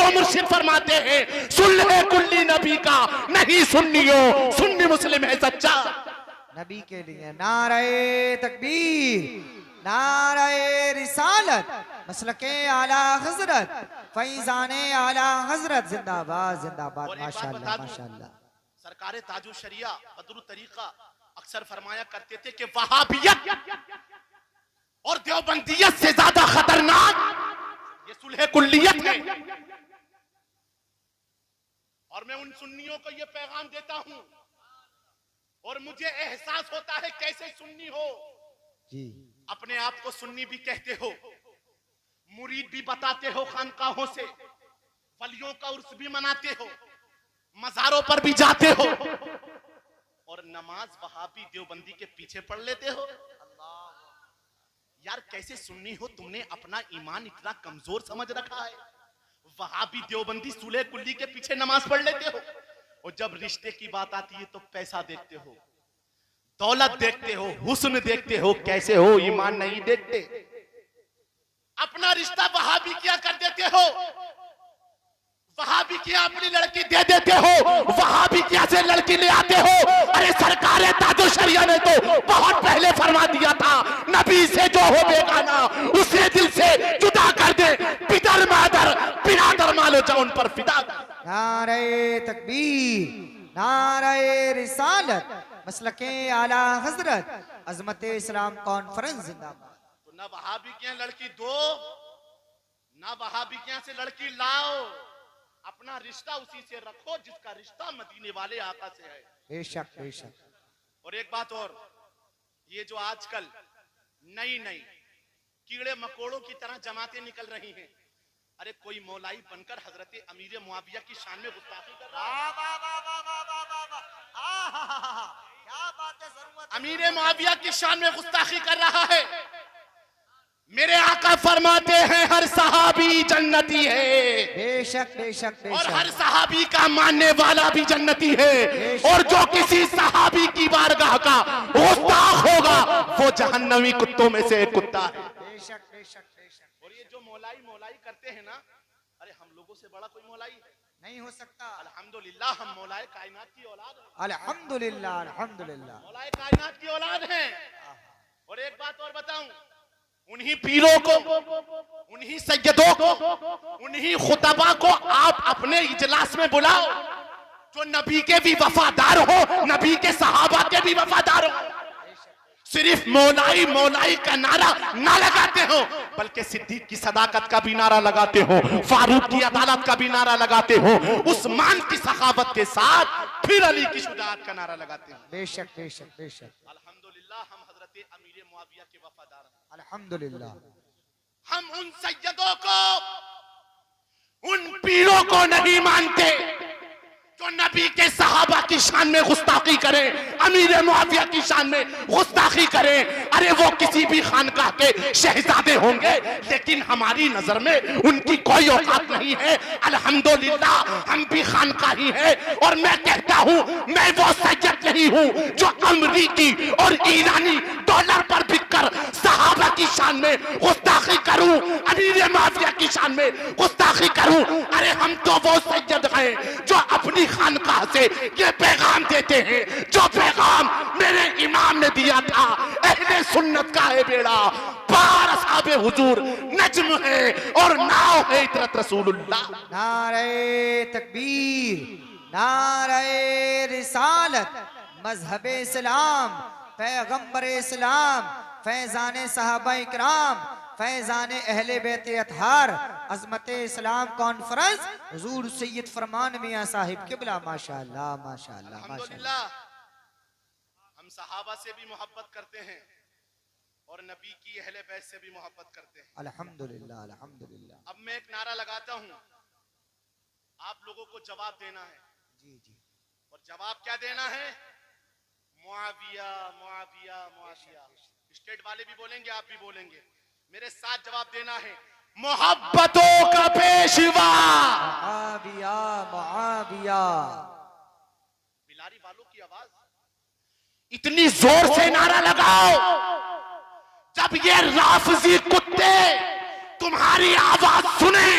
व मुर्शिद फरमाते हैं सुल्ह कुल्ली नबी का नहीं सुन्नियों, सुन्नी मुस्लिम है सच्चा। नबी के लिए नारे तकबीर, नारे रिसालत, मसलके आला हजरत, फैजाने आला हजरत, जिंदाबाद जिंदाबाद। माशाअल्लाह माशाअल्लाह। सरकारे ताजु शरिया बदरु तरीका अक्सर फरमाया करते थे कि वहाबियत और देवबंदियत से ज्यादा खतरनाक ये सुलह कुल्लियत है। और मैं उन सुन्नियों को ये पैगाम देता हूं और मुझे एहसास होता है कैसे सुन्नी हो जी, अपने आप को सुन्नी भी कहते हो, मुरीद भी बताते हो, खानकाहों से वलियों का उर्स भी मनाते हो, मजारों पर भी जाते हो और नमाज वहाबी देवबंदी के पीछे पढ़ लेते हो। यार कैसे सुन्नी हो, तुमने अपना ईमान इतना कमजोर समझ रखा है। वहाबी देवबंदी सुलह कुल्ली के पीछे नमाज पढ़ लेते हो और जब रिश्ते की बात आती है तो पैसा देखते हो, दौलत देखते हो, हुस्न देखते हो, कैसे हो ईमान नहीं देखते। अपना रिश्ता वहाबी क्या कर देते हो, वहाबी क्या अपनी लड़की दे देते हो, वहाबी क्या से लड़की ले आते हो। अरे सरकार ताजो शरिया ने तो बहुत पहले फरमा दिया था नबी से जो हो बेगाना उसे दिल से जुदा कर दे, पितर मादर बिरादर मालो जा उन पर फिदा। नारे तकबीर, नारे रिसालत, मसलके आला हजरत, अजमत इस्लाम कॉन्फ्रेंस जिंदाबाद। तो ना वहाबी क्या लड़की दो, ना वहाबी क्या से लड़की लाओ, अपना रिश्ता उसी से रखो जिसका रिश्ता मदीने वाले आका से है। बेशक बेशक। और एक बात और, ये जो आजकल नई नई कीड़े मकोड़ों की तरह जमातें निकल रही हैं, अरे कोई मौलाई बनकर हजरत अमीर मुआविया की शान में गुस्ताखी कर रहा है। क्या बात है, जरूरत अमीर मुआविया की शान में गुस्ताखी कर रहा है। मेरे आका फरमाते हैं हर सहाबी जन्नती है, बेशक बेशक और बेशक। हर सहाबी का मानने वाला भी जन्नती है, और जो किसी सहाबी की बारगाह का गुस्ताख होगा वो जहन्नमी कुत्तों में से एक कुत्ता है। बेशक बेशक बेशक। और ये जो मौलाई मौलाई करते हैं ना, अरे हम लोगों से बड़ा कोई मौलाई है नहीं हो सकता। अल्हम्दुलिल्लाह हम मौलाए कायनात की औलाद हैं। अल्हम्दुलिल्लाह अल्हम्दुलिल्लाह। मौलाए कायनात की औलाद हैं। और एक बात और बताऊं, उन्हीं पीरों को, उन्हीं सैयदों को, उन्हीं खुतबा को आप अपने इजलास में बुलाओ जो नबी के भी वफादार हो, नबी के सहाबा के भी वफादार हो। सिर्फ मौलाई मौलाई का नारा ना लगाते हो, बल्कि सिद्दीक की सदाकत का भी नारा लगाते हो, फारूक की अदालत का भी नारा लगाते हो, उस्मान की सखावत के साथ फिर अली की शुजाअत का नारा लगाते हो। बेशक बेशक बेशक। अल्हम्दुलिल्लाह हम हजरत अमीर मुआविया के वफादार हैं। अल्हम्दुलिल्लाह। हम उन सैयदों को, उन पीरों को नहीं मानते जो नबी के सहाबा की शान में गुस्ताखी करें, अमीर मुआविया की शान में गुस्ताखी करें। अरे वो किसी भी खानकाह के शहजादे होंगे, लेकिन हमारी नजर में उनकी कोई औकात नहीं है। अल्हम्दुलिल्लाह हम भी खानकाही है, और मैं कहता हूं मैं वो सैयद नहीं हूं जो अमरीकी और ईरानी डॉलर पर बिककर सहाबा की शान में गुस्ताखी करूं, अमीर मुआविया की शान में गुस्ताखी करूं। अरे हम तो वो सैयद हैं जो अपनी खानकाह से ये पैगाम देते हैं जो पैगाम मेरे इमाम ने दिया था, अहले सुन्नत का है बेड़ा पार असहाबे हुजूर नज्म है और नाव है इतरत रसूलुल्लाह। नारे तकबीर, नारे रिसालत, मजहब इस्लाम, पैगंबर इस्लाम, फैजान सहाबा इकराम, फैजान अहले बैत अतहार, अजमत इस्लाम कॉन्फ्रेंस, हुजूर सैयद फरमान मियां साहिब किबला। माशाअल्लाह माशाअल्लाह माशाअल्लाह। अल्हम्दुलिल्लाह हम सहाबा से भी मोहब्बत करते हैं और नबी की अहले बैत से भी मोहब्बत करते हैं। अल्हम्दुलिल्लाह अल्हम्दुलिल्लाह। अब मैं एक नारा लगाता हूं, आप लोगों को जवाब देना है। जी जी। और जवाब क्या देना है? मुआविया मुआविया मुआविया। स्टेट वाले भी बोलेंगे, आप भी बोलेंगे, मेरे साथ जवाब देना है। मोहब्बतों का पेशवा मुआविया मुआविया। बिलारी वालों की आवाज इतनी जोर से नारा लगाओ जब ये राफजी कुत्ते तुम्हारी आवाज सुने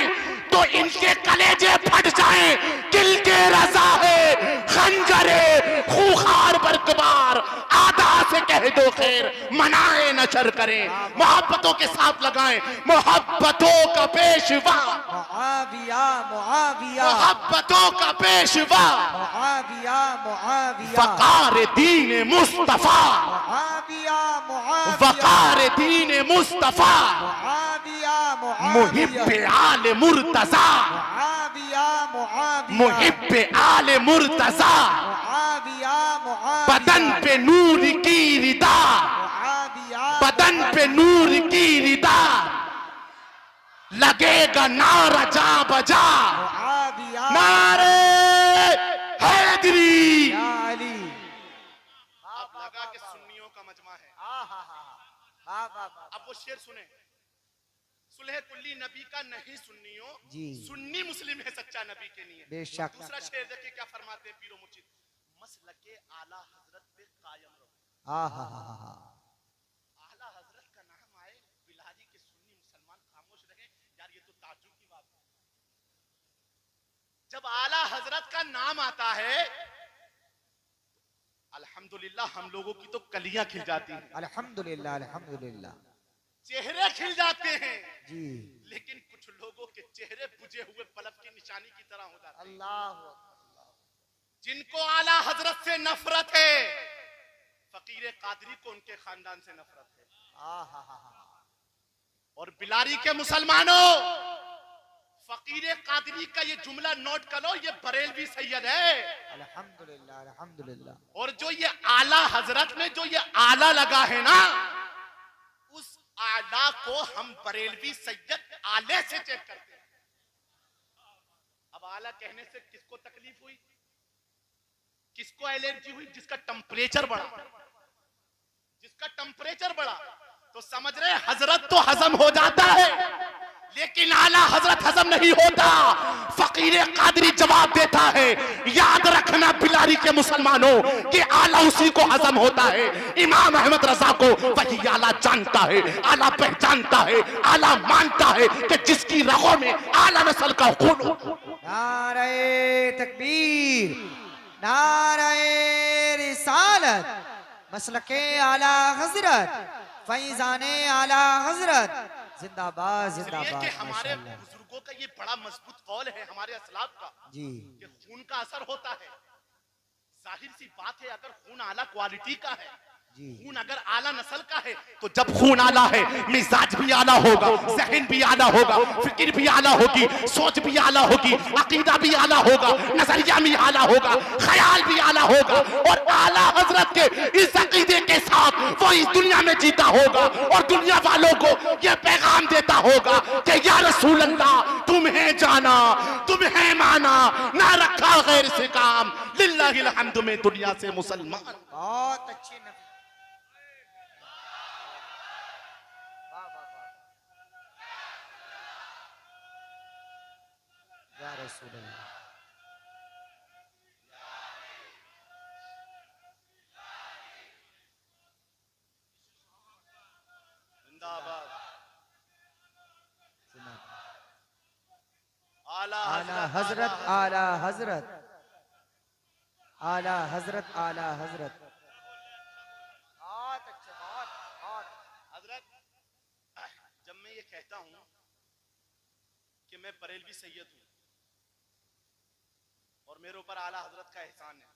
तो इनके कलेजे फट जाएं। दिल के रजा है खंजरे खूखार बरकबार, आधा से कह दो खैर मनाए नशर करें। मोहब्बतों के साथ लगाएं, मोहब्बतों का पेशवा, मुआविया मुआविया, मोहब्बतों का पेशवा, मुआविया मुआविया, वकार दीन मुस्तफा, मुआविया मुआविया, वकार दीन मुस्तफा, मुआविया मुहिब मुआविया, आल मुर्तजा, मुआविया मुआविया, मुहिब आल मुर्तजा, मुआविया मुआविया, बदन पे नूर की रिदा, मुआविया, बदन पे नूर की रिदा, लगेगा नारा जा बजा, मुआविया, नारे हैदरी। या अली। अब लगा कि सुन्नियों का मजमा है। अब वो शेर सुने, सुलह कुल्ली नबी का नहीं सुन्नियों, जी। सुन्नी मुस्लिम है सच्चा नबी के लिए। बेशक। दूसरा शेर देखिए क्या फरमाते हैं पीरो मुर्शिद, मसलके आला हजरत पे कायम रहो। आहा, आला हजरत का नाम आए, बिलारी के सुन्नी मुसलमान खामोश रहे। यार ये तो ताज्जुब की बात है। जब आला हजरत का नाम आता है अल्हम्दुलिल्लाह हम लोगों की तो कलियां खिल जाती हैं, अल्हम्दुलिल्लाह अल्हम्दुलिल्लाह, चेहरे खिल जाते हैं। जी। लेकिन कुछ लोगों के चेहरे बुझे हुए बल्ब की निशानी की तरह हो जाते हैं। अल्लाह जिनको आला हजरत से नफरत है, फकीर कादरी को उनके खानदान से नफरत है। और बिलारी के मुसलमानों, फकीर कादरी का ये जुमला नोट करो, ये बरेलवी सैयद है। अल्हम्दुलिल्लाह अल्हम्दुलिल्लाह, और जो ये आला हजरत में जो ये आला लगा है ना, उस आला को हम बरेलवी सैयद आले से चेक करते हैं। अब आला कहने से किसको तकलीफ हुई, किसको एलर्जी हुई? जिसका टेम्परेचर बढ़ा, जिसका टेम्परेचर बढ़ा। तो समझ रहे हजरत तो हजम हो जाता है, लेकिन आला हजरत हजम नहीं होता। फकीर कादरी जवाब देता है, याद रखना बिलारी के मुसलमानों कि आला उसी को हजम होता है। इमाम अहमद रजा को वही आला जानता है, आला पहचानता है, आला मानता है कि जिसकी रगों में आला नस्ल का खून हो। नारे तकबीर, नारे रिसालत, मसलके आला हजरत, फैजाने आला हजरत, जिंदाबाद इसलिए जिंदाबाद। कि हमारे माशाअल्लाह, बुजुर्गों का ये बड़ा मजबूत कौल है, हमारे असलाफ का, जी। कि खून का असर होता है। जाहिर सी बात है, अगर खून आला क्वालिटी का है, जी। खून अगर आला नस्ल का है, तो जब खून आला है मिजाज भी आला होगा, जहन भी आला होगा, फिक्र भी आला होगी, सोच भी आला होगी, अकीदा भी आला होगा, नजरिया भी आला होगा, ख्याल भी आला होगा। और आला हजरत के इस अकीदे के साथ वो इस दुनिया में जीता होगा और दुनिया वालों को ये पैगाम देता होगा कि या रसूल अल्लाह, तुम्हें जाना, तुम्हें माना, ना रखा गैर से काम, लिल्लाहिल हम्द में दुनिया से मुसलमान। बहुत अच्छी नबी, वाह वाह वाह, या रसूल अल्लाह। जिंदाबाद। आला हजरत, आला हजरत, आला हजरत, आला हजरत। बहुत अच्छे, बहुत। हजरत, जब मैं ये कहता हूं कि मैं बरेलवी सैयद हूं और मेरे ऊपर आला हजरत का एहसान है,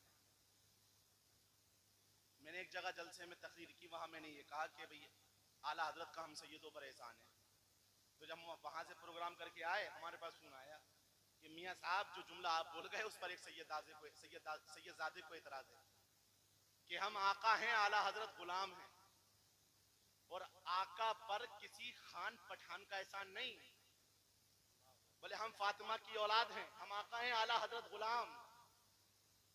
मैंने एक जगह जलसे में तकरीर की, वहां मैंने ये कहा कि भाई आला हजरत का हम सैयदों पर एहसान है। तो जब हम वहां से प्रोग्राम करके आए, हमारे पास फोन आया कि मियां साहब जो जुमला आप बोल गए उस पर एक सैयदजादे को एतराज है कि हम आका हैं, आला हजरत गुलाम हैं, और आका पर किसी खान पठान का एहसान नहीं, बोले हम फातिमा की औलाद हैं, हम आका हैं, आला हजरत गुलाम।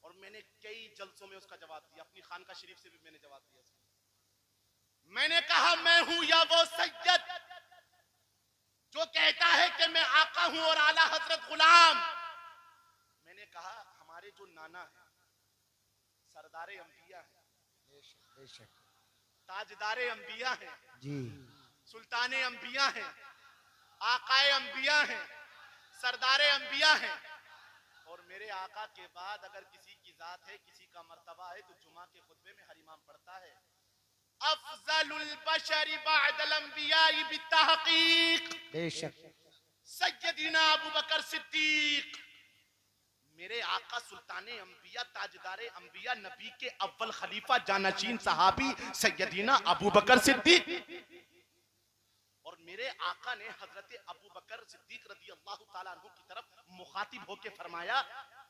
और मैंने कई जलसों में उसका जवाब दिया, अपनी खानका शरीफ से भी मैंने जवाब दिया। मैंने कहा मैं हूं या वो सैयद जो कहता है कि मैं आका हूं और आला हजरत गुलाम। मैंने कहा हमारे जो नाना है सरदारे अंबिया है, बेशक ताजदारे अंबिया हैं, जी, सुल्ताने अंबिया हैं, आकाए अंबिया हैं, सरदारे अंबिया हैं और मेरे आका के बाद अगर किसी की जात है, किसी का मर्तबा है, तो जुमा के खुतबे में हर इमाम पढ़ता है अफजलुल बशरी बअदल अंबिया बित्तहकीक बेशक सय्यदीना अबू बकर सिद्दीक। मेरे आका सुल्ताने अंबिया, ताजदारे अंबिया, नबी के अव्वल खलीफा जानशीन सहाबी सैयदीना अबू बकर सिद्दीक। और मेरे आका ने हजरत अबू बकर सिद्दीक रज़ी अल्लाह ताला अन्हु की तरफ मुखातिब होके फरमाया,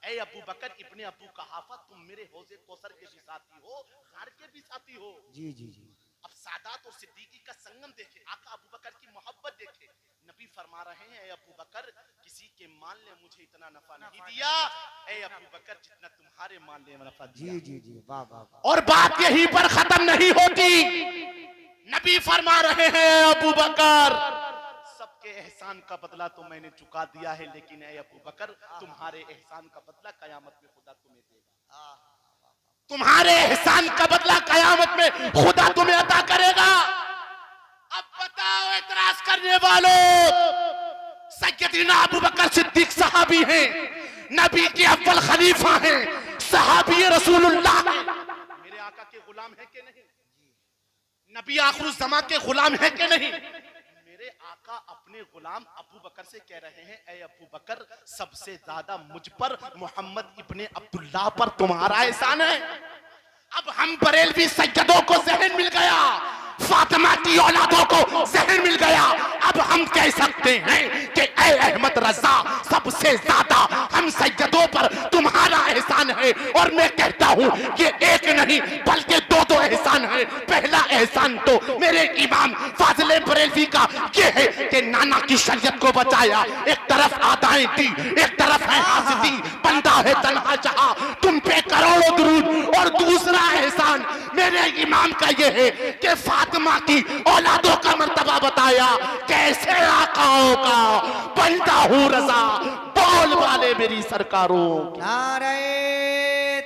ए अबू बकर इब्ने अबू कहाफा, तुम मेरे हौज़े कौसर के भी साथी हो, गार के भी साथी हो। जी जी जी। अब सादात और सिद्दीकी का संगम देखे, आका अबू बकर की मोहब्बत देखे। नबी फरमा रहे हैं, ए अबू बकर, किसी के माल ने मुझे इतना नफा नहीं दिया, ए अबू बकर, जितना तुम्हारे माल ने नफा दिया। जी जी जी, वाह वाह वाह। और बात यहीं पर खत्म नहीं होती। नबी फरमा रहे हैं, अबू बकर, सबके एहसान का बदला तो मैंने चुका दिया है, लेकिन ए अबू बकर, तुम्हारे एहसान का बदला कयामत में खुदा तुम्हें देगा। तुम्हारे एहसान का बदला कयामत में खुदा तुम्हें अता करेगा। अब बताओ एतराज करने वालों, सैयदना अबू बकर सिद्दीक सहाबी हैं, नबी के अव्वल खलीफा हैं, सहाबी रसूलुल्लाह हैं। मेरे आका के गुलाम है कि नहीं? नबी आखिर ज़मा के गुलाम है कि नहीं? मेरे आका अपने गुलाम अबू बकर से कह रहे हैं, ए अबू बकर, सबसे ज्यादा मुझ पर मोहम्मद इब्ने अब्दुल्लाह पर तुम्हारा एहसान है। अब हम बरेलवी सैयदों को ज़हन मिल गया, फातिमा की औलादों को ज़हन मिल गया। अब हम कह सकते हैं कि ए अहमद रजा, सबसे ज्यादा हम सैयदों पर तुम्हारा एहसान है। और मैं कहता हूं कि एक नहीं बल्कि दो दो एहसान है। पहला एहसान तो मेरे इमाम फाजिले बरेलवी का ये है कि नाना की शरीयत को बचाया, एक तरफ आदाएं दी, एक तरफ है हासिदी, बंदा है तन्हा जहां, तुम पे करोड़ों दुरूद। और दूसरा एहसान मेरे इमाम का ये है कि फातिमा की औलादों का मर्तबा बताया। कैसे आकाओं का बंदा हूँ रजा, बोल वाले मेरी सरकारों। नारे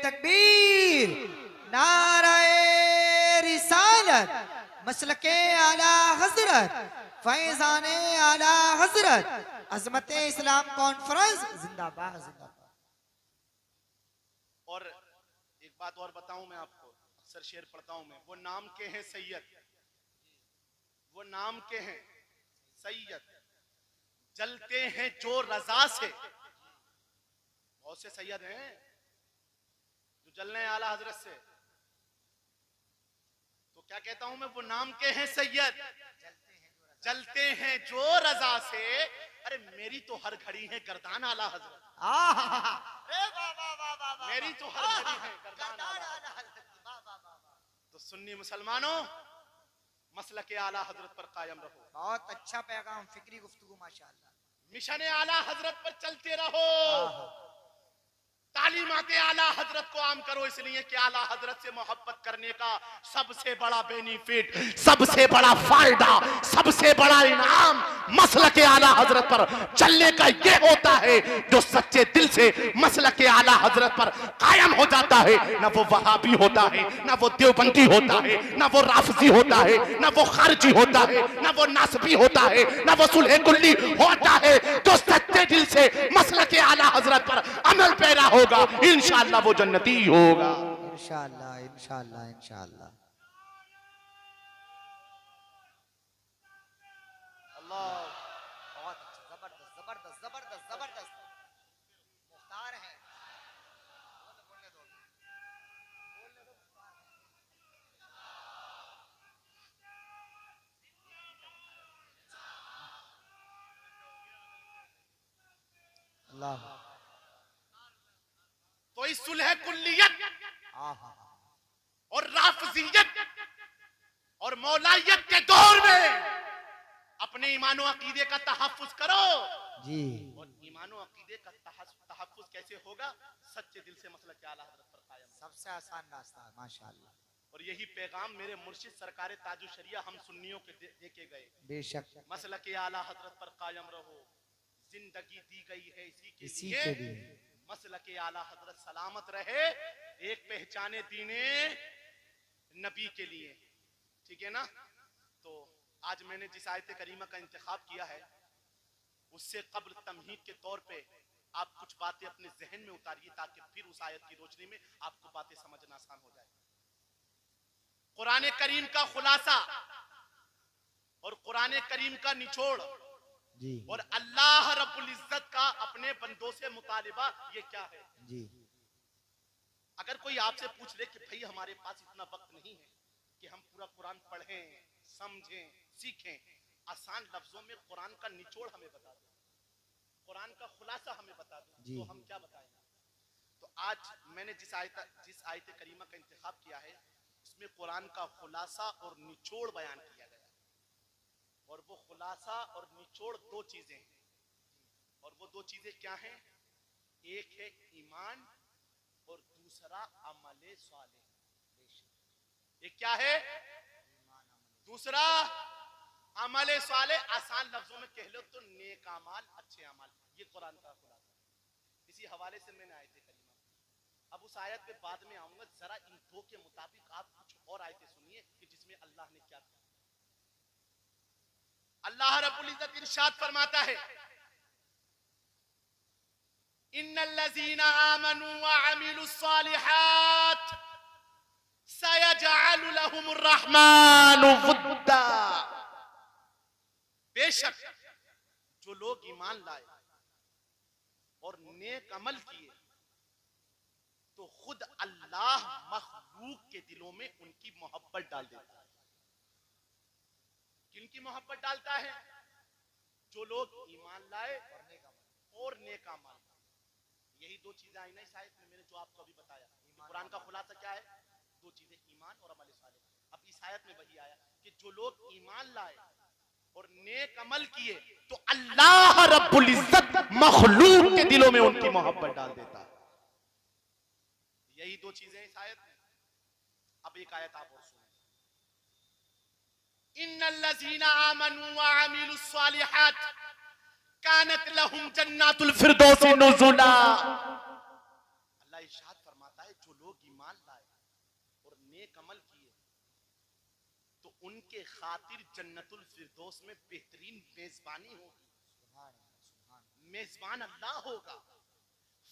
तकबीर, नारे रिसालत, मसलके आला हजरत, फैजाने आला हजरत, अजमते इस्लाम कॉन्फ्रेंस जिंदाबाद जिंदाबाद। और एक बात और बताऊं मैं आपको, अक्सर शेर पढ़ता हूं मैं, वो नाम के हैं सैयद, वो नाम के हैं सैयद, जलते हैं जो रजा से। बहुत से सैयद हैं जो जलने आला हजरत से। तो क्या कहता हूं मैं, वो नाम के हैं सैयद, जलते हैं जो रजा से। अरे मेरी तो हर घड़ी है गर्दान आला हजरत, मेरी तो हर घड़ी है गर्दान आला हजरत। तो सुन्नी मुसलमानों, मसलके आला हजरत पर कायम रहो। बहुत अच्छा पैगाम, फिक्री गुफ्तगू माशाअल्लाह। मिशन आला हजरत पर चलते रहो। तालीमाते आला हजरत को आम करो, इसलिए कि आला हजरत से मोहब्बत करने का सबसे बड़ा बेनिफिट, सबसे बड़ा फायदा, सबसे बड़ा इनाम मसलके आला हजरत पर चलने का ये होता है। जो सच्चे दिल से मसलके आला हजरत पर कायम हो जाता है, ना वो वहाबी होता है, ना वो देवबंदी होता है, ना वो राफजी होता है, ना वो खारजी होता है, ना वो नासबी होता है, ना वो सुलह कुल्ली होता है। जो सच्चे दिल से मसलके आला हजरत पर अमल पैरा हो, इंशाअल्लाह वो जन्नती होगा। इंशाअल्लाह इंशाअल्लाह इंशाअल्लाह। अल्लाह, बहुत अच्छा, जबरदस्त जबरदस्त जबरदस्त जबरदस्त मुख्तार है। बोलने दो। अल्लाह। तो इस सुलह कुल्लियत और राफजियत और मौलाइयत के दौर में अपने ईमानो अकीदे का तहफ्फुज करो जी। और ईमानो अकीदे का तहफ्फुज कैसे होगा? सच्चे दिल से मसलक आला हज़रत पर कायम। सबसे आसान रास्ता है माशाअल्लाह। और यही पैगाम मेरे मुर्शिद सरकार ताजु शरिया हम सुन्नियों के देके गए। बेशक मसलक आला हज़रत पर कायम रहो, जिंदगी दी गई है इसी के के लिए। मसलक आला हज़रत सलामत रहे, एक पहचाने दीने नबी के लिए। ठीक है ना? तो आज मैंने जिस आयत करीमा का इंतखाब किया है उससे कब्ल तमहीद के तौर पे आप कुछ बातें अपने जहन में उतारिए ताकि फिर उस आयत की रोशनी में आपको बातें समझना आसान हो जाए। कुरान करीम का खुलासा और कुरान करीम का निचोड़ जी और अल्लाह रब्बुल इज्जत का अपने बंदों से मुतालिबा, ये क्या है? जी अगर कोई आपसे पूछ ले कि भाई हमारे पास इतना वक्त नहीं है कि हम पूरा कुरान पढ़ें, समझें, सीखें, आसान लफ्जों में कुरान का निचोड़ हमें बता दो, कुरान का खुलासा हमें बता दो, तो हम क्या बताएं? तो आज मैंने जिस आयत करीमा का इंतखाब किया है, इसमें कुरान का खुलासा और निचोड़ बयान किया गया है। और वो खुलासा और निचोड़ दो चीजें हैं, और वो दो चीजें क्या हैं? एक है ईमान और दूसरा अमले सालेह। एक क्या है? दूसरा अमले सालेह। आसान लफ्जों में कह लो तो नेक अमाल, अच्छे अमाल। ये कुरान का खुलासा। इसी हवाले से मैंने आयत करीमा, अब उस आयत पे बाद में आऊंगा, जरा इन दो के मुताबिक आप कुछ और आयतें सुनिए कि जिसमें अल्लाह ने क्या कहा। अल्लाह रब्बुल इज्जत इरशाद फरमाता है, इन्नल्लज़ीना आमनू व अमिलुस सालिहात सयजअलु लहुमुर रहमानु वुद्दा। बेशक जो लोग ईमान लाए और नेक अमल किए तो खुद अल्लाह मखलूक के दिलों में उनकी मोहब्बत डाल देता है। किनकी मोहब्बत डालता है? जो लोग ईमान लाए और नेक अमल। यही दो चीजें आई ना इस आयत में, मैंने जो आपको अभी बताया। कुरान का खुलासा क्या है? दो चीजें, ईमान और अमल सालेह। अब इस आयत में वही आया कि जो लोग ईमान लाए और नेक अमल किए तो अल्लाह रब्बुल इज्जत मखलूक के दिलों में उनकी मोहब्बत डाल देता है। यही दो चीजें इस आयत में। अब एक आयत आप और सुनिए, इन्नल्लज़ीना आमनू व अमिलुस सालिहात कानत लहुम जन्नातुल फिरदौस नुज़ुला। अल्लाह इरशाद फरमाता है, जो लोग ईमान लाए और नेक अमल किए तो उनके खातिर जन्नतुल फिरदौस में बेहतरीन मेजबानी होगी। मेजबान अल्लाह होगा,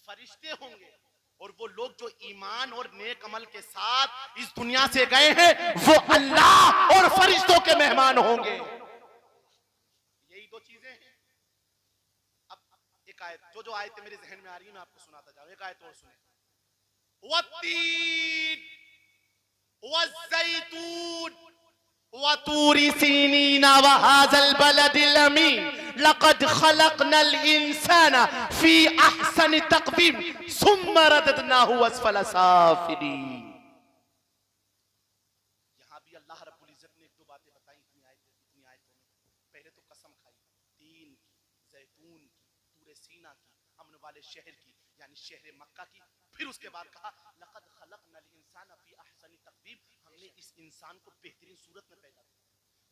फरिश्ते होंगे, और वो लोग जो ईमान और नेक अमल के साथ इस दुनिया से गए हैं वो अल्लाह और फरिश्तों के मेहमान होंगे। यही दो चीजें हैं। अब एक आयत, जो आयतें मेरे जहन में आ रही है मैं आपको सुनाता जाऊं। एक आयत और सुने, वत्तीन वज़्ज़ैतून वतूरी सीनीना वहाज़ल बलदिल अमीन लक़द खलक़नल इंसाना फी अहसनि तक़वीम सुम्मा रददनाहु अस्फल साफिलीन। यहां भी अल्लाह रब्बुल इज्जत ने एक दो बातें बताई इतनी आयतों में। पहले तो कसम खाई तीन की, जैतून की, तूरे सीना की, अमन वाले शहर की यानी शहर मक्का की। फिर उसके बाद कहा लक़द खलक़नल इंसाना फी अहसनि तक़वीम, हमने इस इंसान को बेहतरीन सूरत में पैदा किया।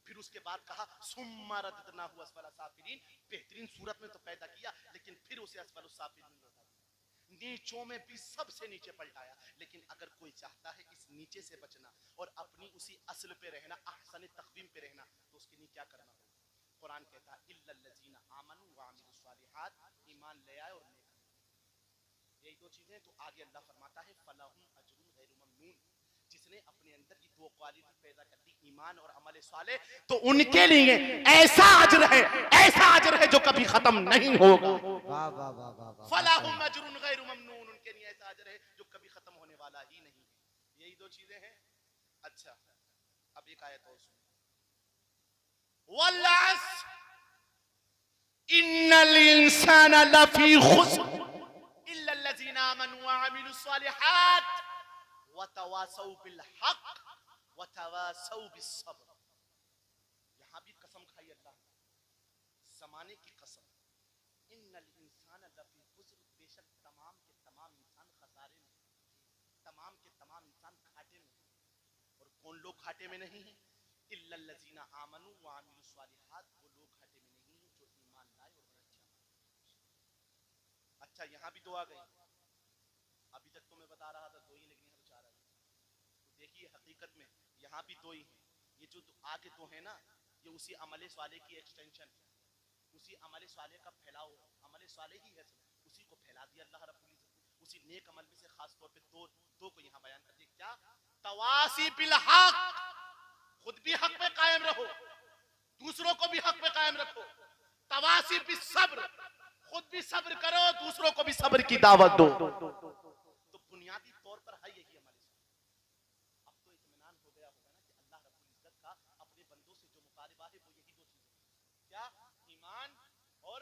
फिर उसके बाद कहा सुम्मा रददनाहु अस्फल साफिलीन, बेहतरीन सूरत में तो पैदा किया लेकिन फिर उसे अस्फल साफिलीन में उतार दिया, नीचों में भी सबसे नीचे पलटाया। लेकिन अगर कोई चाहता है इस नीचे से बचना और अपनी उसी असल पे रहना, अहसन तक़वीम पे रहना, तो उसके लिए क्या करना होगा? कुरान कहता है इल्लल्लज़ीना आमनू व अमिलुस सालिहात, ईमान ले आए और नेक अमल। यही दो चीजें। तो आगे अल्लाह फरमाता है फलाहुम अजरुन गैरु ममनून, जिसने अपने अंदर ये दो क्वालिटी पैदा कर दी, ईमान और अमल सालेह, तो उनके लिए ऐसा अजर है जो कभी खत्म नहीं होगा। वाह वाह वाह वाह। फलाहुम अजरुन गैरु ममनून, उनके लिए ऐसा अजर है जो कभी खत्म होने वाला ही नहीं है। यही दो चीजें हैं। अच्छा, अब एक आयत और सुनो, वल अस्र इन्नल इंसाना लफी खुस्र इल्लल्लज़ीना आमनू व अमिलुस सालिहात वतवासौ बिल हक वतवासौ बिस सब्र। यहां भी कसम खाई अल्लाह, जमाने की कसम, इन्नल इंसान लफी खुस्र, बेशक तमाम के तमाम इंसान खसारे में, तमाम के तमाम इंसान घाटे में। और कौन लोग घाटे में नहीं है? इल्लल्लज़ीना आमनू व अमिलुस सालिहात, वो लोग घाटे में नहीं है जो ईमान लाए और अच्छा। यहां भी दो आ गई। अभी तक तो मैं बता रहा था दो ही, लेकिन यहाँ तो चार आ गई। तो देखिए हकीकत में यहाँ भी दो ही हैं। ये जो आगे दो है ना, ये उसी अमले वाले की एक्सटेंशन है। उसी अमल साले का फैलाव, अमल साले ही है, उसी को फैला दिया अल्लाह रब्बुल इज्जत। उसी नेक अमल में से खास तौर पे दो को यहाँ बयान कर दिया। क्या? तवासी बिल हक, खुद भी हक पे कायम रहो, दूसरों को भी हक पे कायम रखो। तवासी बिल सब्र, खुद भी सब्र करो, दूसरों को भी सब्र की दावत दो। तो बुनियादी तौर पर है यही हमारे साथ। अब तो इत्मीनान हो गया होगा ना कि अल्लाह रब्बुल इज्जत का अपने बंदों से जो मुकालिबा है वो यही दो चीजें, क्या? ईमान और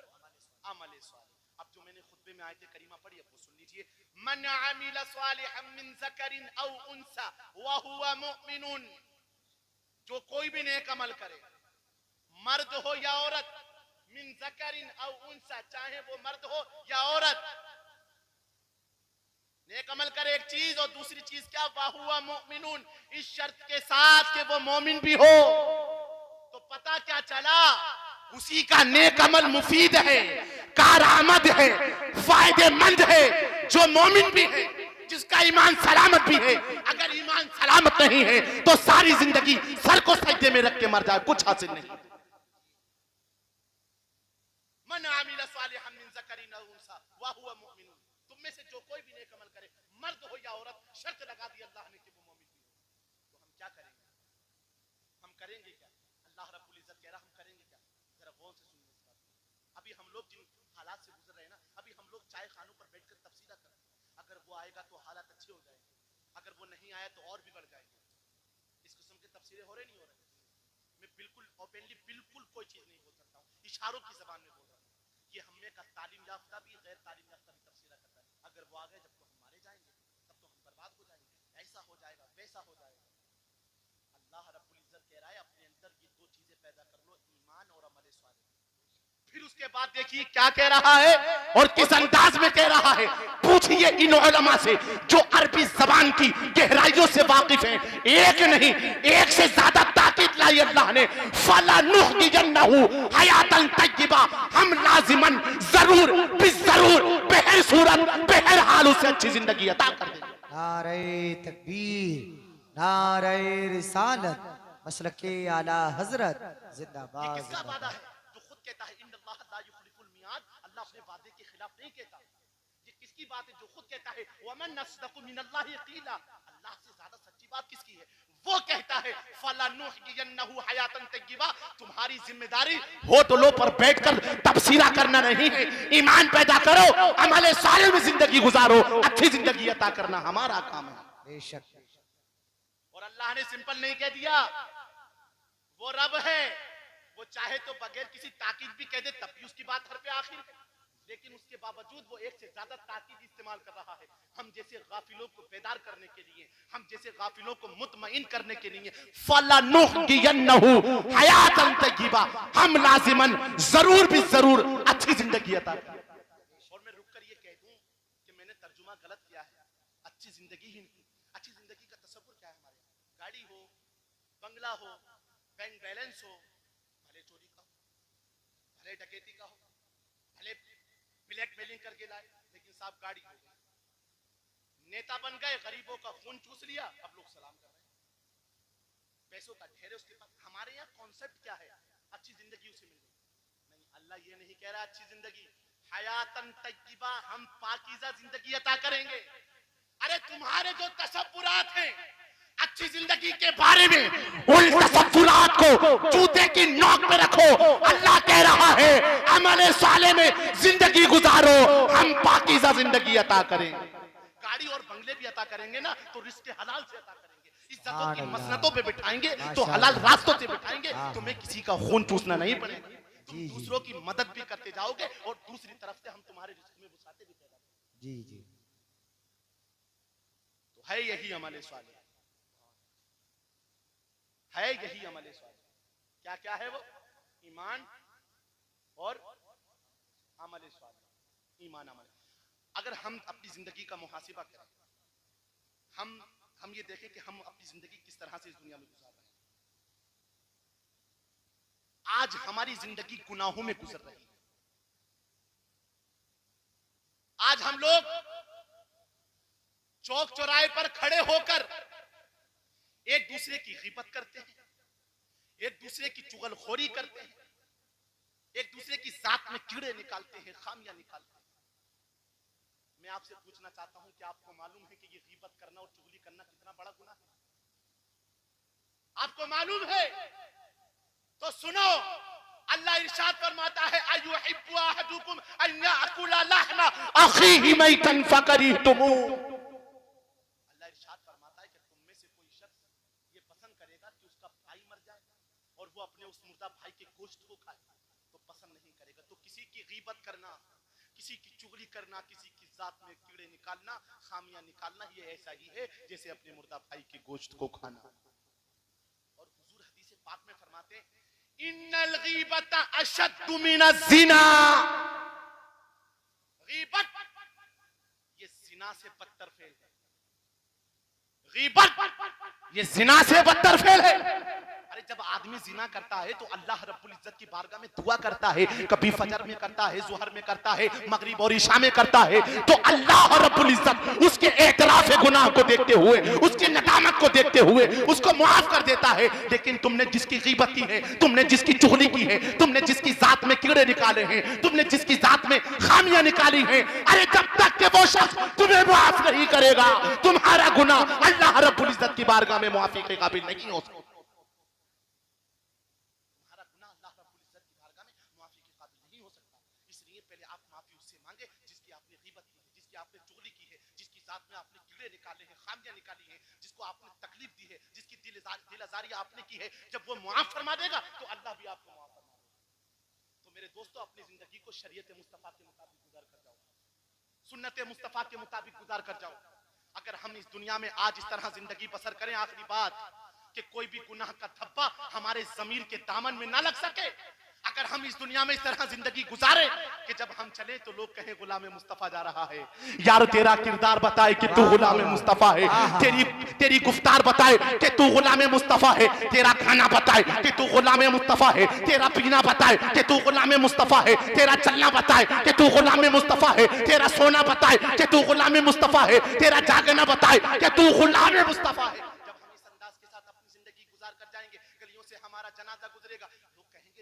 अमल सालिह। अब जो मैंने खुतबे में आयत करीमा पढ़ी है वो सुन लीजिए। मन अमिल सालिहन मिन ज़करिन औ उनसा व हुवा मुमिनुन, जो कोई भी नेक अमल करे, मर्द हो या औरत, मिन ज़करिन औ उनसा, चाहे वो मर्द हो या औरत, नेक अमल करे एक चीज, और दूसरी चीज क्या? वाहुवा मुमिनुन, इस शर्त के साथ कि वो मोमिन भी हो। तो पता क्या चला? उसी का नेक अमल मुफीद है, कारआमद है, फायदेमंद है, जो मोमिन भी है, जिसका ईमान सलामत भी है। अगर ईमान सलामत नहीं है तो सारी जिंदगी सर को सजदे में रख के मर जाए, कुछ हासिल नहीं। मन आमिल सालिहन मिन ज़करिन औ उनसा व हुवा मुमिनुन, तुम में से जो कोई भी नेक अमल करे, मर्द हो या औरत, शर्त लगा दी अल्लाह ने कि वो मोमिन भी हो। तो हम क्या करेंगे? हम करेंगे क्या? अल्लाह रब्बुल इज्जत कह रहा हम करेंगे क्या? जरा गौर से सुनिए इस बात। अभी हम लोग जिन हालात से गुजर रहे हैं ना, अभी हम लोग चाय खानों पर बैठकर तफसीला कर रहे हैं। अगर वो आएगा तो हालात अच्छे हो जाएंगे, अगर वो नहीं आया तो और बिगड़ जाएंगे। इस किस्म के तफसीरें हो रहे नहीं हो रहे? मैं बिल्कुल ओपनली बिल्कुल कोई चीज नहीं बोल सकता हूँ, इशारों की जबान में बोल रहा हूँ। ये हम में का तालीम याफ्ता भी, गैर तालीम याफ्ता भी तफसीला करता है। अगर वो आ गए जब तो हम मारे जाएंगे, तब तो हम बर्बाद हो जाएंगे, ऐसा हो जाएगा, वैसा हो जाएगा। अल्लाह रब्बुल इज्जत कह रहा है अपने अंदर ये दो चीजें पैदा कर लो, ईमान और अमल सालिह। फिर उसके बाद देखिए क्या कह रहा है और किस अंदाज में कह रहा है। पूछिए इन उलमा से जो अरबी जबान की गहराइयों से वाकिफ हैं, एक नहीं एक से ज्यादा ताकीद लाई अल्लाह ने। फलानुहयियन्नहु हयातन तय्यबा, हम लाजिमन जरूर बिजरूर बहर सूरत बहर हाल उसे अच्छी जिंदगी अता कर देंगे। नारे तकबीर, नारे रिसालत, मसलके आला हजरत जिंदाबाद। किसका वादा है? जो खुद कहता है इन्नल्लाह ला युखलिफुल मियाद, अल्लाह अपने वादे के खिलाफ नहीं कहता। ये किसकी बात है? जो खुद कहता है वमन अस्दक़ु मिनल्लाहि क़ीला, अल्लाह से ज्यादा सच्ची बात किसकी है? वो कहता है फलानुहयियन्नहु हयातन तय्यबा, तुम्हारी जिम्मेदारी होटलों पर बैठकर तफसीला करना नहीं है, ईमान पैदा करो, अमल सालिह में जिंदगी गुजारो, अच्छी जिंदगी अता करना हमारा काम है। बेशक। और अल्लाह ने सिंपल नहीं कह दिया, वो रब है, वो चाहे तो बगैर किसी ताकीद भी कह दे तब भी उसकी बात हर पे आखिर है। लेकिन उसके बावजूद वो एक से ज्यादा ताकीद इस्तेमाल कर रहा है, हम जैसे गाफिलों को बेदार करने के लिए, हम जैसे गाफिलों को मुतमईन करने के लिए। फलानुहयियन्नहु हयातन तय्यबा, हम लाजिमन जरूर भी जरूर अच्छी जिंदगी अता करेंगे। और मैं रुक कर ये कह दूं कि मैंने तर्जुमा गलत किया है, अच्छी जिंदगी ही नहीं। अच्छी जिंदगी का तसव्वुर क्या है हमारे? गाड़ी हो, बंगला हो, बैंक बैलेंस हो, भले चोरी का हो, भले डकैती का हो, भले ब्लैकमेलिंग करके लाए, लेकिन साहब गाड़ी हो गई, नेता बन गए, गरीबों का खून चूस लिया, अब लोग सलाम कर रहे हैं, पैसों का ढेर है उसके पास। हमारे यहाँ कॉन्सेप्ट क्या है? अच्छी जिंदगी उसे मिल गई। नहीं, अल्लाह ये नहीं कह रहा अच्छी जिंदगी, हयातन तय्यबा, हम पाकीज़ा जिंदगी अता करेंगे। अरे तुम्हारे जो तसव्वुरात हैं अच्छी जिंदगी के बारे में, उन तसव्वुरात को जूते की नोक पे रखो। अल्लाह कह रहा है अमल साले में जिंदगी गुजारो, हम पाकीज़ा जिंदगी अता करेंगे। गाड़ी और बंगले भी अता करेंगे ना तो रिस्क हलाल से अता करेंगे, इज्जतों की मसनतों पे बिठाएंगे तो हलाल रास्तों से बिठाएंगे। तुम्हें किसी का खून चूसना नहीं पड़ेगा, तुम दूसरों की मदद भी करते जाओगे और दूसरी तरफ से हम तुम्हारे रिस्क में वसाते भी पैदा करेंगे। जी जी, तो है यही अमल सालिह, है यही अमल सालिह। क्या क्या है वो? ईमान और अमल सालिह। ईमान अमल। अगर हम अपनी जिंदगी का मुहासिबा करें, हम ये देखें कि हम अपनी जिंदगी किस तरह से इस दुनिया में गुजार रहे हैं। आज हमारी जिंदगी गुनाहों में गुजर रही है। आज हम लोग चौक चौराहे पर खड़े होकर एक दूसरे की ग़ीबत करते हैं, एक दूसरे की चुगलखोरी करते हैं, एक दूसरे की जात में कीड़े निकालते हैं, खामियां निकालते हैं। मैं आपसे पूछना चाहता हूं कि आपको मालूम है कि ये गीबत करना और चुगली करना कितना बड़ा गुनाह है? आपको मालूम है? तो सुनो, अल्लाह इरशाद फरमाता है अयुहिब्बु अहदुकुम अन याकुला लहमा अखीहि मैतन फकरिहतुमू। अल्लाह इरशाद फरमाता है कि तुम में से कोई शख्स ये पसंद करेगा कि उसका भाई मर जाए और वो अपने उस मुर्दा भाई के गोश्त को खाए, तो पसंद नहीं करेगा। तो किसी की गीबत करना, किसी की चुगली करना, किसी की जात में कीड़े निकालना, खामियां निकालना, ये ऐसा ही है जैसे अपने मुर्दा भाई के गोश्त को खाना। और हुजूर हदीस पाक में फरमाते हैं इन्नल गीबत अशद्दु मिनज़ ज़िना। गीबत ये ज़िना से बदतर फेल है। गीबत ये ज़िना से बदतर फेल है। अरे जब आदमी ज़िना करता है तो अल्लाह रब्बुल इज्जत की बारगाह में दुआ करता है, कभी फजर में करता है, ज़ुहर में करता है, मगरिब और इशा में करता है, तो अल्लाह रब्बुल इज्जत उसके एतराफ़ गुनाह को देखते हुए, उसकी नदामत को देखते हुए उसको मुआफ कर देता है। लेकिन तुमने जिसकी गीबत की है, तुमने जिसकी चुगली की है, तुमने जिसकी जात में कीड़े निकाले हैं, तुमने जिसकी जात में खामियां निकाली हैं, अरे जब तक के वो शख्स तुम्हें मुआफ नहीं करेगा, तुम्हारा गुनाह अल्लाह रब्बुल इज्जत की बारगाह में मुआफी के काबिल नहीं हो सकता। इसलिए पहले आप माफी उससे मांगे जिसकी आपने गीबत की है, जिसकी आपने चुगली की है, जिसकी साथ में आपने कीड़े निकाले हैं, खामियां निकाली हैं, जिसको आपने तकलीफ दी है, जिसकी दिल आजारी आपने की है। जब वो मुआफ फरमा देगा तो अल्लाह भी आपको मुआफ फरमा देगा। तो मेरे दोस्तों, अपनी जिंदगी को शरीयत मुस्तफा के मुताबिक गुजार कर जाओ, सुन्नत मुस्तफा के मुताबिक गुजार कर जाओ। अगर हम इस दुनिया में आज इस तरह जिंदगी बसर करें, आखिरी बात कि कोई भी गुनाह का धब्बा हमारे ज़मीर के दामन में ना लग सके, अगर हम इस दुनिया में इस तरह जिंदगी गुजारे कि जब हम चले तो लोग कहें गुलाम मुस्तफा जा रहा है, यार तेरा किरदार बताए कि तू गुलाम मुस्तफा है, तेरी गुफ्तार बताए कि तू गुलाम मुस्तफा है, तेरा खाना बताए कि तू गुलाम मुस्तफा है, तेरा पीना बताए कि तू गुलाम मुस्तफा है, तेरा चलना बताए कि तू गुलाम मुस्तफा है, तेरा सोना बताए कि तू गुलाम मुस्तफा है, तेरा जागना बताए कि तू गुलाम मुस्तफा है। जब हम इस अंदाज के साथ अपनी जिंदगी गुजार कर जाएंगे, गलियों से हमारा जनाजा गुजरेगा,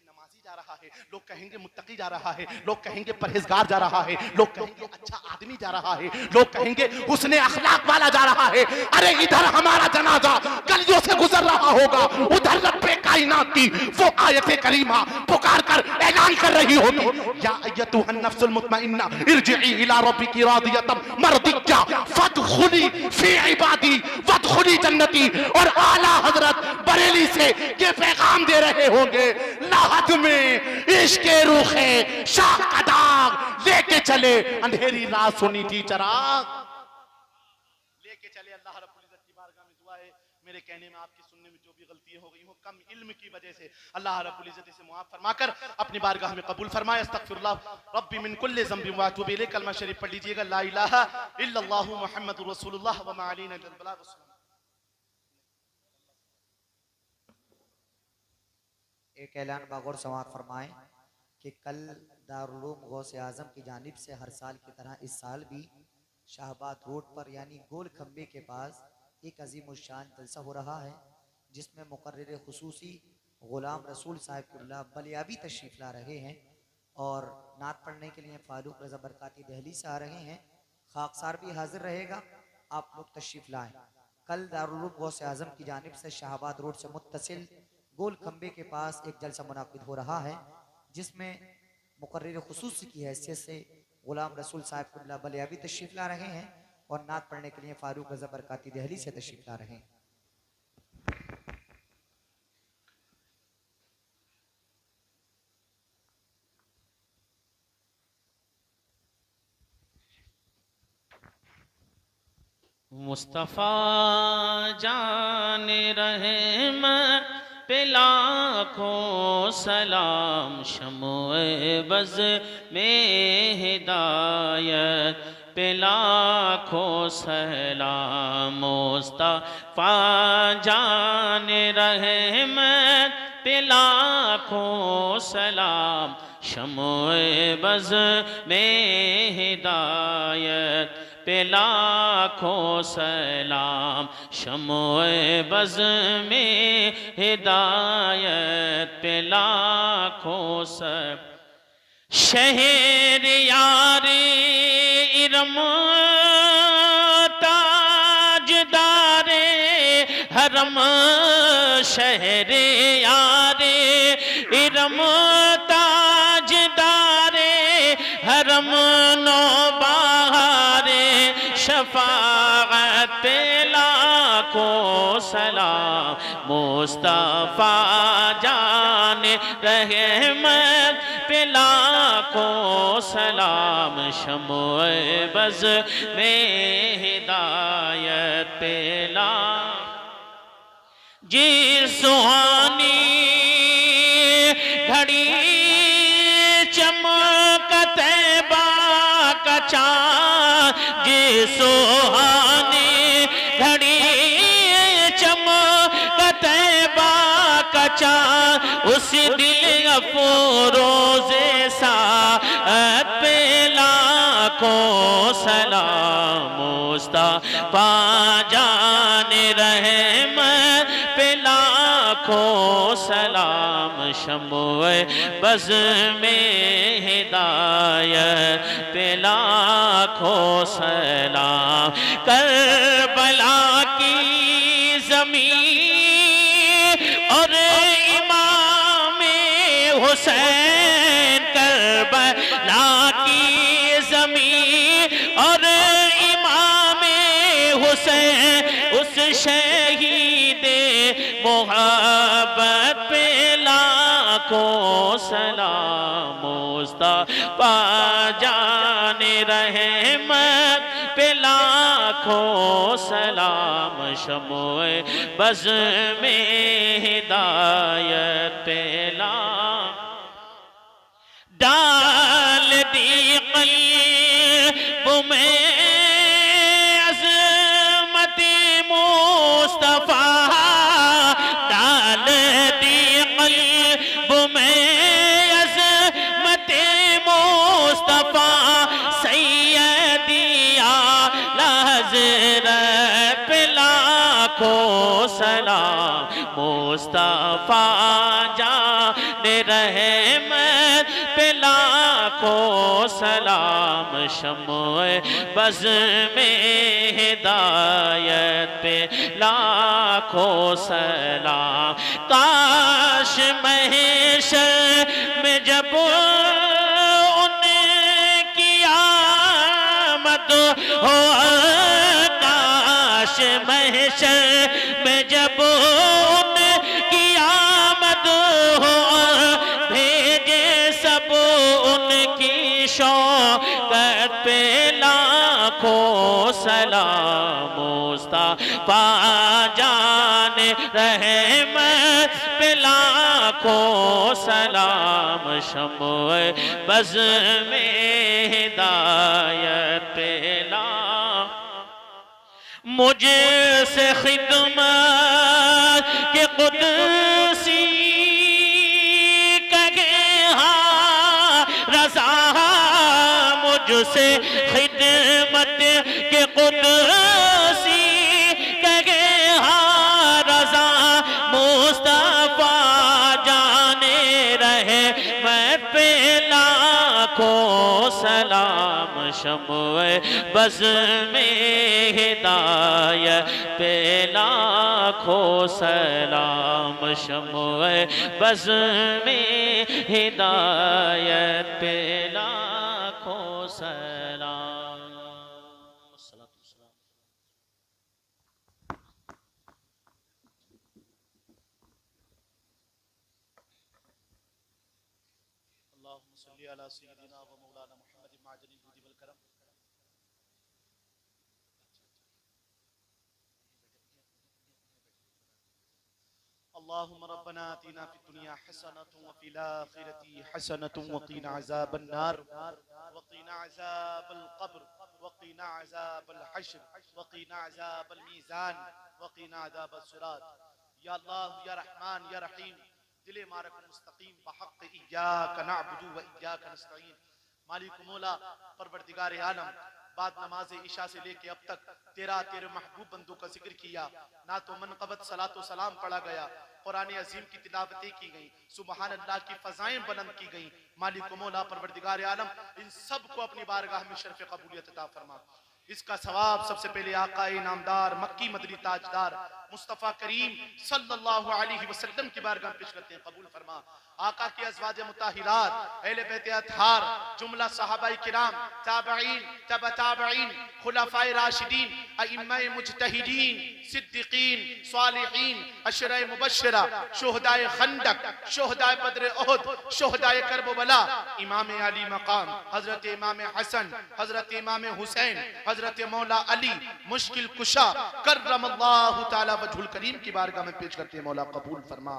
नमाजी जा रहा है, लोग कहेंगे मुत्तकी जा रहा है, लोग कहेंगे परहेजगार जा रहा है, लोग कहेंगे अच्छा आदमी जा रहा है, लोग कहेंगे हुस्ने अखलाक वाला जा रहा है। अरे इधर हमारा जनाजा गलियों से गुजर रहा होगा, उधर रब्बे कायनात की वो आयत करीमा पुकार कर ऐलान कर रही होगी, या अय्यतुहन नफ्सुल मुतमइन्ना इरजिई इला रब्बिकी रादियतम मर्दिया फदखुली फी इबादी वदखुली जन्नती। और आला हजरत बरेली से ये पैगाम दे रहे होंगे, लाहद में इश्के रूखे शाह का दाग लेके चले, अंधेरी रात सुनी थी चराग लेके चले। अल्लाह रब्बुल इज्जत की बारगाह में दुआ है, मेरे कहने में आपकी सुनने में जो भी गलतियां हो गई हो कम इल्म की वजह से, अल्लाह रब्बुल इज्जत इसे मुआफ फरमाकर अपनी बारगाह में कबूल फरमाए। अस्तगफिरुल्लाह रब्बी मिन कुल्ली ज़ंबिन व अतूबु इलैह। कलमा शरीफ पढ़ लीजिएगा, ला इलाहा इल्लल्लाहु मुहम्मदुर रसूलुल्लाह व मा अलैना इल्लल बलाग। एक ऐलान बागौर समाअत फरमाएं कि कल दारुल उलूम गौसे आज़म की जानिब से हर साल की तरह इस साल भी शाहबाद रोड पर यानी गोल खम्बे के पास एक अजीम शान जलसा हो रहा है, जिसमें मुकर्रिर खुसूसी गुलाम रसूल साहिब क़िबला बलियाबी तशरीफ़ ला रहे हैं और नात पढ़ने के लिए फारूक रज़ा बरकाती दिल्ली से आ रहे हैं। खाकसार भी हाजिर रहेगा, आप लोग तशरीफ़ लाएँ। कल दारुल उलूम गौसे आज़म की जानिब से शाहबाद रोड से मुत्तसिल गोल खम्बे के पास एक जलसा मुनाकिद हो रहा है, जिसमें मुकर्रिर खुसूसी की हैसियत से गुलाम रसूल साहिब क़िबला बलियाबी तशरीफ़ ला रहे हैं और नात पढ़ने के लिए फारूक रज़ा बरकाती दिल्ली से तशरीफ़ ला रहे हैं। मुस्तफ़ा जाने रहमत पे लाखों सलाम, शम्ओए बज़ में हिदायत पे लाखों सलाम। मुस्तफ़ा जाने रहमत पे लाखों सलाम, शम्ओए बज़ में हिदायत पे लाखों सलाम। शम्ओए बज़ में हिदायत पे लाखों सलाम। शहर यारे इरम ताजदारे हरम, शहर यारे इरम ताजदारे हरम, नो बहारे शफाअत पे लाखों सलाम, मुस्तफा जाने रहमत पे लाखों सलाम, शम्ओ बज़ में हिदायत पे लाखों। जी सुहानी घड़ी चमकत बा चाँद, जी सुहानी घड़ी चमकत बा चाँद, उस दिल अफरोज़े साअत पे लाखों सलाम, मुस्तफा जाने रहमत पे लाखों सलाम, शम्ओ बज़ में हिदायत पे लाखों सलाम। करबला की ज़मीन और इमाम हुसैन, करबला की ज़मीन और इमाम हुसैन, उस शहीद मोहब्बत पे लाखों सलाम, मुस्तफा जाने रहमत पे लाखों सलाम, शम्ओ बज़ में हिदायत पे लाखों। डाल दी क़ल्ब में अज़मत मुस्तफा, डाल दी क़ल्ब में अज़मत मुस्तफा, सैयदी आला हज़रत पे लाखों सलाम, मुस्तफा जाने रहमत पे लाखों सलाम, शम्ओ बज़ में हिदायत पे लाखों सलाम। काश महशर में जब उनकी आमद हो, काश महशर में जब उनकी आमद हो, भेजे सब उनकी शौकत पे लाखों सलाम, मुस्तफा जाने रहमत पे लाखों सलाम, शम्ओ बज़ में हिदायत पे लाखों। मुझसे खिदमत के कुदसी कहे हाँ रज़ा, मुझसे खिदमत के कुदसी कहे हाँ रज़ा, मुस्तफा जाने रहे मैं पे लाखों सलाम, शम्ओ बज़ में हिदायत पे लाखों सलाम, शम्ओ बज़ में हिदायत पे लाखों सलाम। अल्लाहुम्मा सल्ली अला सय्यिदिना व मौलाना मुहम्मद माअजल जुदी वल करम। अल्लाहुम्मा रब्बना आतिना फिद दुनिया हसनतन व फिल आखिरति हसनतन व क़ीना अज़ाबन नार व क़ीना अज़ाबल क़ब्र व क़ीना अज़ाबल हश्र व क़ीना अज़ाबल मीज़ान व क़ीना अज़ाबस सिरात। या अल्लाह या रहमान या रहीम, दिले मारक मुस्तकीम बहक़ इय्याका नअबुदु व इय्याका नस्तईन। मालिक मौला परवरदिगार आलम, बाद नमाज इशा से लेके अब तक तेरे महबूब बंदों का जिक्र किया, ना तो मनक़बत सलातो सलाम पढ़ा गया, कुरान अजीम की तिलावतें की गई, सुबहान अल्लाह की फजाएं बुलंद की गई। मालिक मौला परवरदिगार आलम इन सब को अपनी बारगाह में शर्फ कबूलियत अता फरमा। इसका सवाब सबसे पहले आका इनामदार मक्की मदनी ताजदार मुस्तफ़ा करीम सल्लल्लाहु अलैहि वसल्लम की बारगाह में पेश करते हैं, कबूल फरमा। आका की अज़वाज मुताहिरात, अहले बैत अतहार, जुमला सहाबाए किराम, ताबईन, तबा ताबईन, खुलफाए राशिदीन, अइम्माए मुज्तहिदीन, सिद्दीकीन, सालिहीन, अशराए मुबश्शिरा, शुहदाए खंदक, शुहदाए बद्र उहद, शुहदाए करबला, इमाम अली मकाम, हजरत इमाम हसन, हजरत इमाम हुसैन, हजरत मौला अली मुश्किल कुशा कर्रमल्लाहु ताला वजहुल करीम की बारगाह में पेश करते हैं, मौला कबूल फरमा।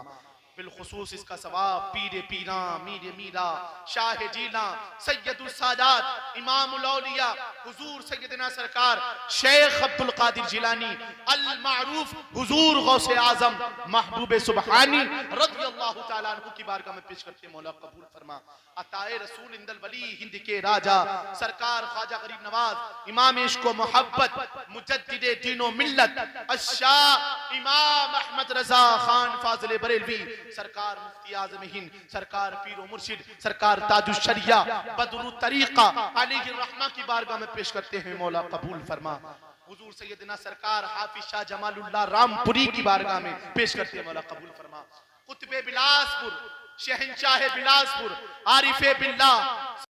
बिलखुसूस इसका सवाब पीरे पीरा मीरे मीरा शाह जीना सैयदुल सादात इमामुल औलिया हुजूर सैयदना सरकार शेख अब्दुल कादिर जिलानी अल मारूफ हुजूर गौसे आजम महबूब सुबहानी रज़ियल्लाहु ताला अन्हु की बारगाह में पेश करते हैं, मौला कबूल फरमा। अताए रसूल इंदल वली हिंद के राजा सरकार ख्वाजा गरीब नवाज इमाम इश्क व मोहब्बत मुजद्दिदे दीनो मिल्लत अशाह इमाम अहमद रजा खान फाजिल बरेलवी सरकार मुफ्ती आज़म हिंद सरकार पीरो मुर्शिद सरकार ताजुश शरिया बदरुत तरीका अलैहि रहमा की बारगाह में पेश करते हैं, मौला कबूल फरमा। हुजूर सैयदना सरकार हाफिज शाह जमालुल्लाह रामपुरी की बारगाह में पेश करते हैं, मौला कबूल फरमा। कुतुबे बिलासपुर शहंशाह बिलासपुर आरिफे बिल्लाह